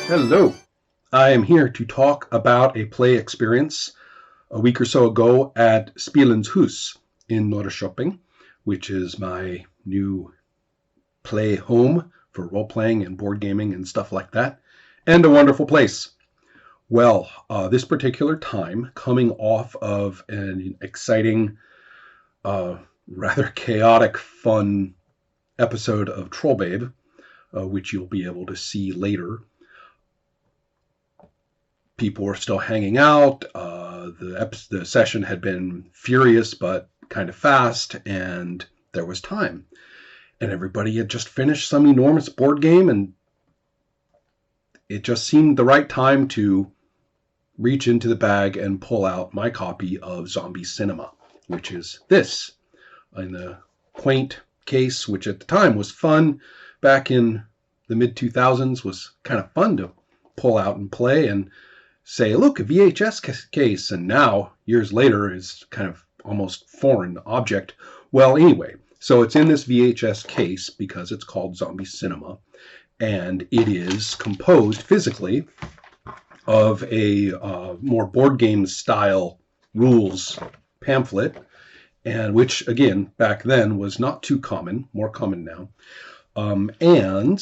Hello. I am here to talk about a play experience a week or so ago at SpelensHus in Norrköping, which is my new play home for role-playing and board gaming and stuff like that, and a wonderful place. Well, this particular time, coming off of an exciting, rather chaotic, fun episode of Trollbabe, which you'll be able to see later, people were still hanging out. The session had been furious but kind of fast, and there was time. And everybody had just finished some enormous board game, and it just seemed the right time to reach into the bag and pull out my copy of Zombie Cinema, which is this, in the quaint case, which at the time was fun. Back in the mid-2000s was kind of fun to pull out and play and say, look, a VHS case, and now, years later, is kind of almost foreign object. Well, anyway, so it's in this VHS case because it's called Zombie Cinema, and it is composed physically of a more board game style rules pamphlet, and which, again, back then was not too common, more common now, and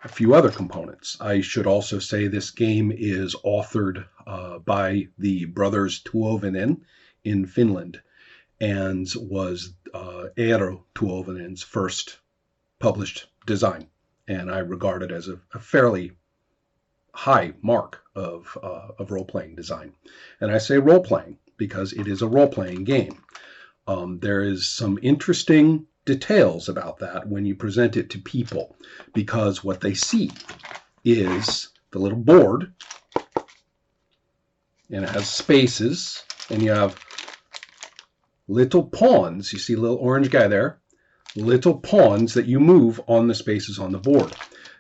a few other components. I should also say this game is authored by the brothers Tuovinen in Finland and was Eero Tuovinen's first published design. And I regard it as a fairly high mark of role-playing design. And I say role-playing because it is a role-playing game. There is some interesting details about that when you present it to people, because what they see is the little board, and it has spaces, and you have little pawns. You see a little orange guy there, little pawns that you move on the spaces on the board.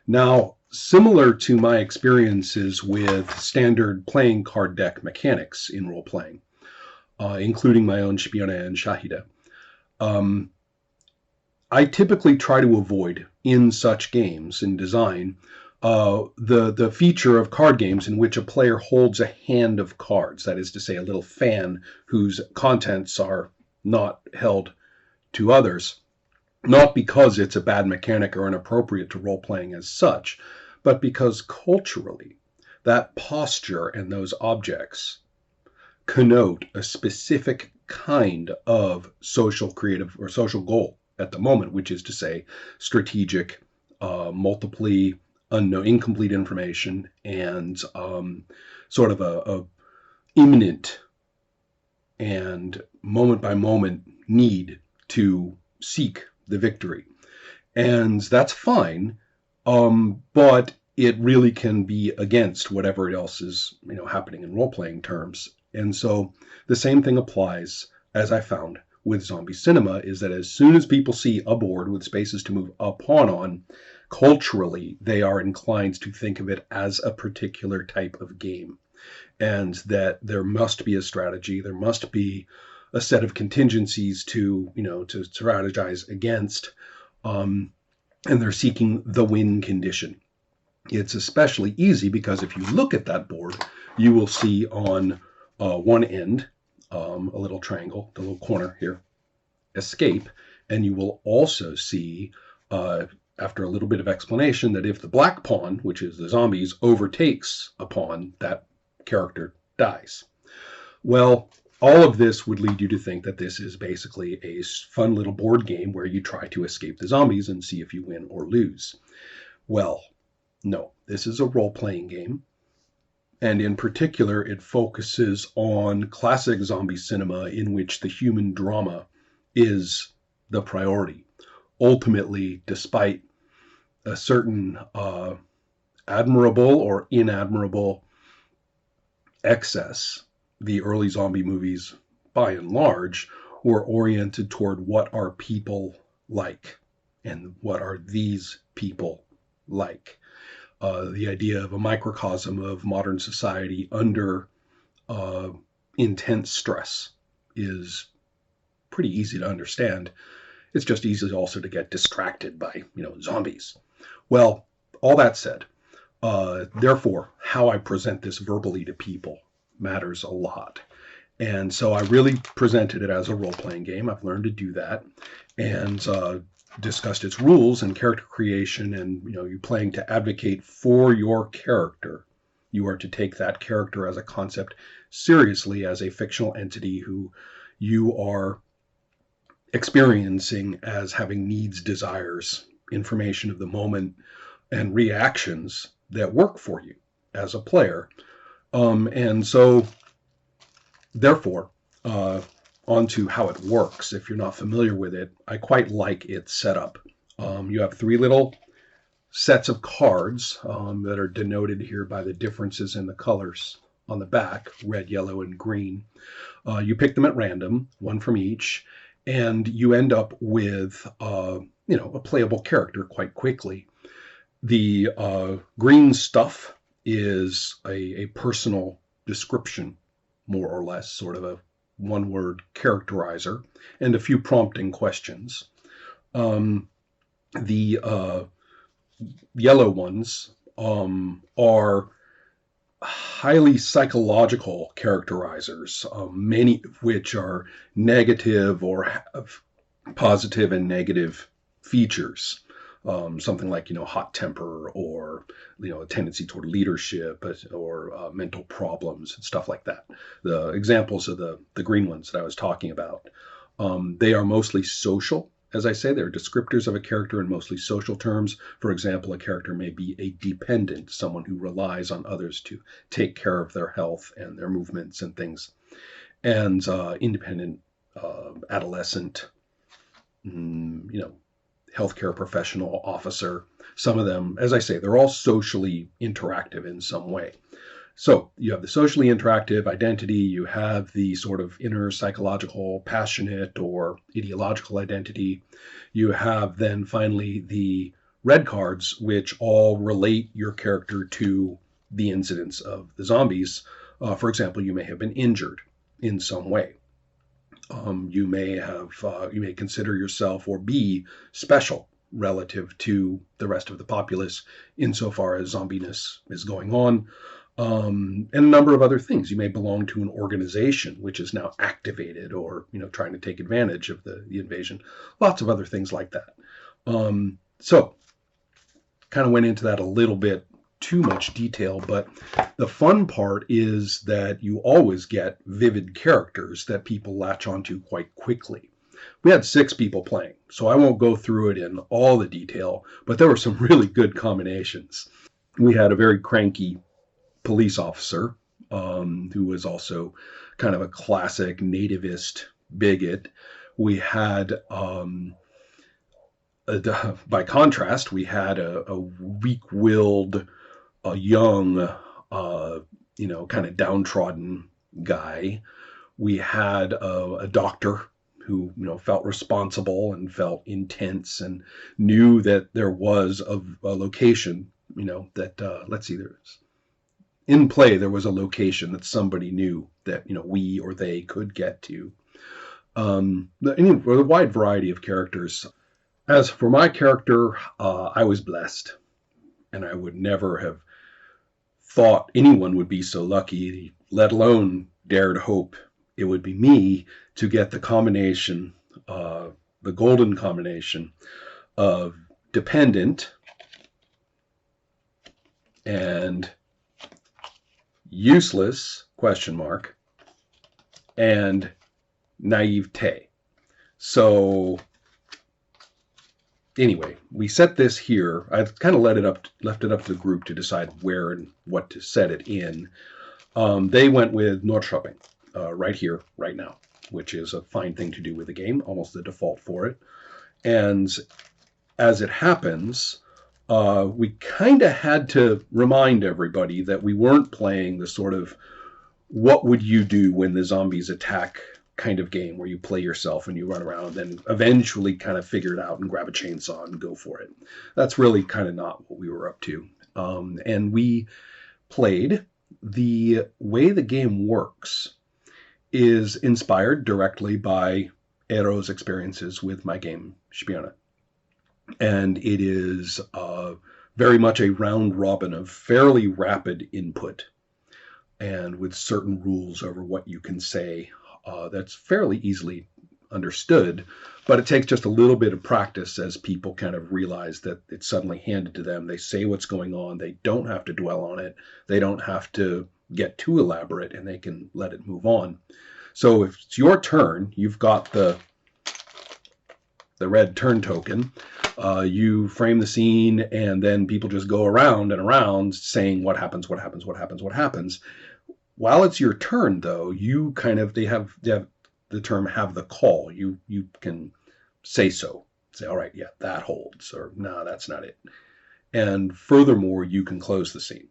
Now, similar to my experiences with standard playing card deck mechanics in role-playing, including my own Spione and Shahida, I typically try to avoid, in such games, in design, the feature of card games in which a player holds a hand of cards, that is to say, a little fan whose contents are not held to others, not because it's a bad mechanic or inappropriate to role-playing as such, but because culturally, that posture and those objects connote a specific kind of social, creative, or social goal at the moment, which is to say strategic, multiply unknown, incomplete information, and sort of a imminent and moment by moment need to seek the victory. And that's fine, but it really can be against whatever else is happening in role-playing terms. And so the same thing applies, as I found with Zombie Cinema, is that as soon as people see a board with spaces to move a pawn on, culturally they are inclined to think of it as a particular type of game, and that there must be a strategy, there must be a set of contingencies to strategize against, and they're seeking the win condition. It's especially easy because if you look at that board, you will see on one end a little triangle, the little corner here, escape, and you will also see, after a little bit of explanation, that if the black pawn, which is the zombies, overtakes a pawn, that character dies. Well, all of this would lead you to think that this is basically a fun little board game where you try to escape the zombies and see if you win or lose. Well, no, this is a role-playing game. And in particular, it focuses on classic zombie cinema in which the human drama is the priority. Ultimately, despite a certain admirable or inadmirable excess, the early zombie movies, by and large, were oriented toward what are people like, and what are these people like. The idea of a microcosm of modern society under intense stress is pretty easy to understand. It's just easy also to get distracted by, zombies. Well, all that said, Therefore, how I present this verbally to people matters a lot. And so I really presented it as a role-playing game. I've learned to do that, and discussed its rules and character creation. And you're playing to advocate for your character. You are to take that character as a concept seriously, as a fictional entity who you are experiencing as having needs, desires, information of the moment, and reactions that work for you as a player. And so, therefore, onto how it works. If you're not familiar with it, I quite like its setup. You have 3 little sets of cards that are denoted here by the differences in the colors on the back, red, yellow, and green. You pick them at random, 1 from each, and you end up with a playable character quite quickly. The green stuff is a personal description, more or less, sort of a one-word characterizer, and a few prompting questions. The yellow ones are highly psychological characterizers, many of which are negative or have positive and negative features. Something like, hot temper, or, a tendency toward leadership, or mental problems and stuff like that. The examples of the green ones that I was talking about, they are mostly social. As I say, they're descriptors of a character in mostly social terms. For example, a character may be a dependent, someone who relies on others to take care of their health and their movements and things. And independent, adolescent, healthcare professional, officer. Some of them, as I say, they're all socially interactive in some way. So you have the socially interactive identity, you have the sort of inner psychological, passionate, or ideological identity. You have then finally the red cards, which all relate your character to the incidents of the zombies. For example, you may have been injured in some way. You may consider yourself or be special relative to the rest of the populace insofar as zombiness is going on. And a number of other things. You may belong to an organization which is now activated, or trying to take advantage of the invasion. Lots of other things like that. So kind of went into that a little bit too much detail, but the fun part is that you always get vivid characters that people latch onto quite quickly. We had 6 people playing, so I won't go through it in all the detail, but there were some really good combinations. We had a very cranky police officer who was also kind of a classic nativist bigot. We had, by contrast, we had a weak-willed, young, kind of downtrodden guy. We had a doctor who, felt responsible and felt intense and knew that there was a location, that, let's see, there's in play, there was a location that somebody knew that, we or they could get to. A wide variety of characters. As for my character, I was blessed, and I would never have thought anyone would be so lucky, let alone dared hope it would be me, to get the combination, the golden combination of dependent and useless, ? And naivete. So anyway, we set this here. I've kind of left it up to the group to decide where and what to set it in. They went with Nordshopping, right here, right now, which is a fine thing to do with the game, almost the default for it. And as it happens, we kind of had to remind everybody that we weren't playing the sort of what would you do when the zombies attack kind of game where you play yourself and you run around and eventually kind of figure it out and grab a chainsaw and go for it. That's really kind of not what we were up to. And we played, the way the game works is inspired directly by Eero's experiences with my game Spione. And it is very much a round robin of fairly rapid input, and with certain rules over what you can say. That's fairly easily understood, but it takes just a little bit of practice as people kind of realize that it's suddenly handed to them. They say what's going on. They don't have to dwell on it. They don't have to get too elaborate, and they can let it move on. So if it's your turn, you've got the red turn token. You frame the scene, and then people just go around and around saying what happens, what happens, what happens, what happens. While it's your turn, though, you kind of, they have the term have the call. You can say so. Say, all right, yeah, that holds, or no, that's not it. And furthermore, you can close the scene.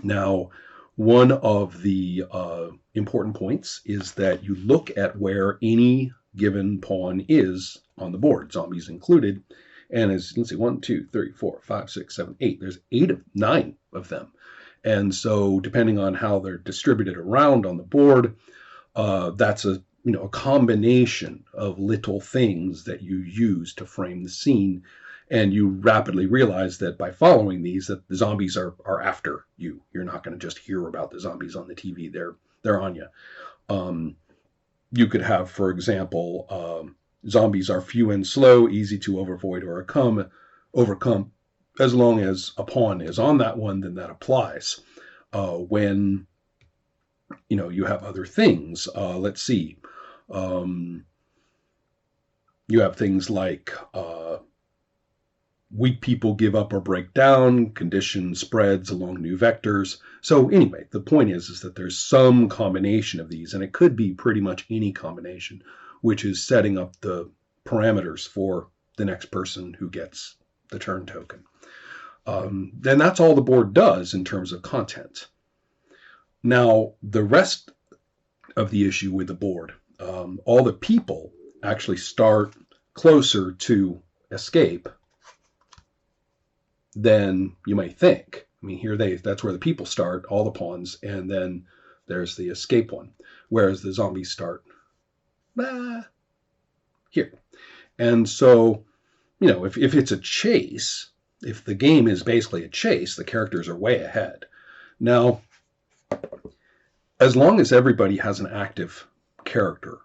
Now, one of the important points is that you look at where any given pawn is on the board, zombies included. And as you can see, 1, 2, 3, 4, 5, 6, 7, 8. There's 9 of them. And so depending on how they're distributed around on the board, that's a combination of little things that you use to frame the scene. And you rapidly realize that by following these, that the zombies are after you. You're not going to just hear about the zombies on the TV. They're on you. You could have, for example, zombies are few and slow, easy to avoid or overcome. As long as a pawn is on that one, then that applies. When you have other things, let's see. You have things like weak people give up or break down, condition spreads along new vectors. So anyway, the point is that there's some combination of these, and it could be pretty much any combination, which is setting up the parameters for the next person who gets the turn token. Then that's all the board does in terms of content. Now, the rest of the issue with the board, all the people actually start closer to escape than you might think. I mean, that's where the people start, all the pawns, and then there's the escape one, whereas the zombies start here. And so, if it's a chase, if the game is basically a chase, the characters are way ahead. Now, as long as everybody has an active character,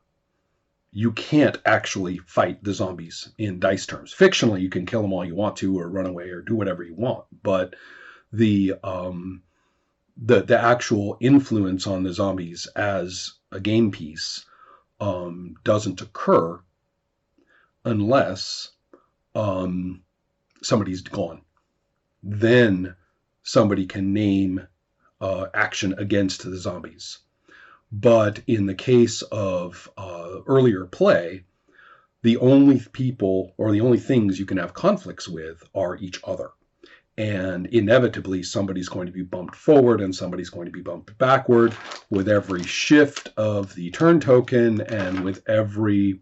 you can't actually fight the zombies in dice terms. Fictionally, you can kill them all you want to, or run away, or do whatever you want. But the actual influence on the zombies as a game piece doesn't occur unless somebody's gone. Then somebody can name action against the zombies. But in the case of earlier play, the only people or the only things you can have conflicts with are each other. And inevitably, somebody's going to be bumped forward and somebody's going to be bumped backward with every shift of the turn token and with every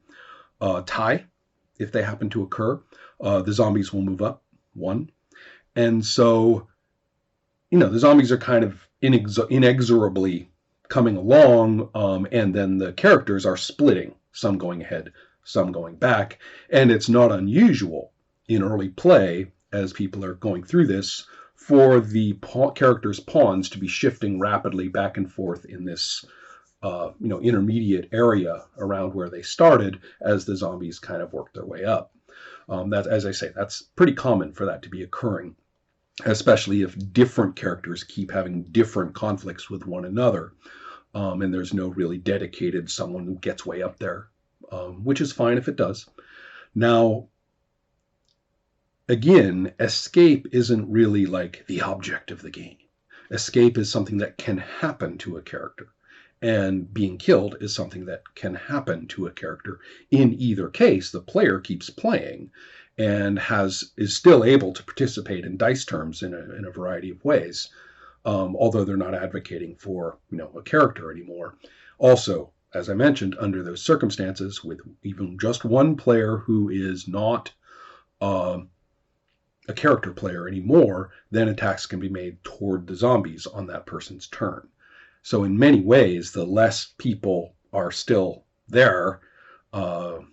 tie, if they happen to occur. The zombies will move up 1. And so, the zombies are kind of inexorably coming along, and then the characters are splitting, some going ahead, some going back. And it's not unusual in early play, as people are going through this, for the characters' pawns to be shifting rapidly back and forth in this intermediate area around where they started as the zombies kind of work their way up. That, as I say, that's pretty common for that to be occurring, especially if different characters keep having different conflicts with one another, and there's no really dedicated someone who gets way up there, which is fine if it does. Now, again, escape isn't really like the object of the game. Escape is something that can happen to a character, and being killed is something that can happen to a character. In either case, the player keeps playing and is still able to participate in dice terms in a variety of ways, although they're not advocating for a character anymore. Also, as I mentioned, under those circumstances, with even just one player who is not a character player anymore, then attacks can be made toward the zombies on that person's turn. So in many ways, the less people are still there,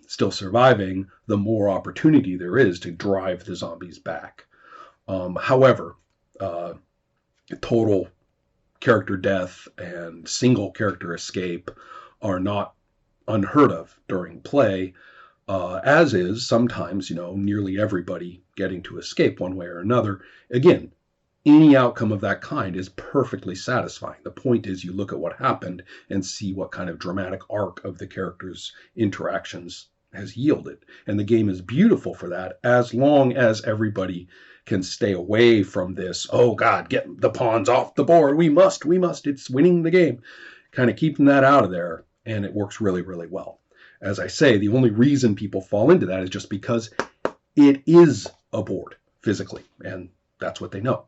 still surviving, the more opportunity there is to drive the zombies back. However, uh, total character death and single character escape are not unheard of during play, as is sometimes, nearly everybody getting to escape one way or another. Again, any outcome of that kind is perfectly satisfying. The point is, you look at what happened and see what kind of dramatic arc of the characters' interactions has yielded. And the game is beautiful for that, as long as everybody can stay away from this, oh God, get the pawns off the board. We must, it's winning the game. Kind of keeping that out of there. And it works really, really well. As I say, the only reason people fall into that is just because it is a board physically. And that's what they know.